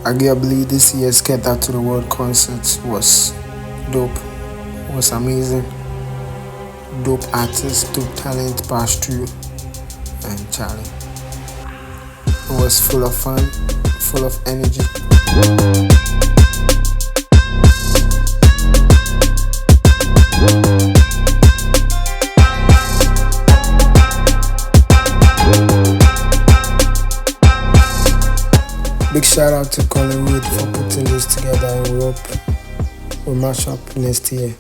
Arguably, this year's Keta to the World concert was dope, was amazing. Dope artists, dope talent passed through, and Charlie. It was full of fun, full of energy. Big shout out to Colin Wood for putting this together, and we hope we'll match up next year.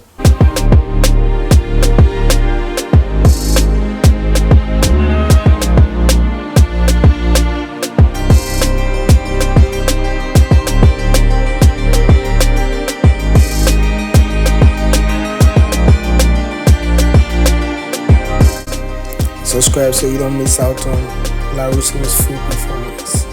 Subscribe so you don't miss out on La Russo's full performance.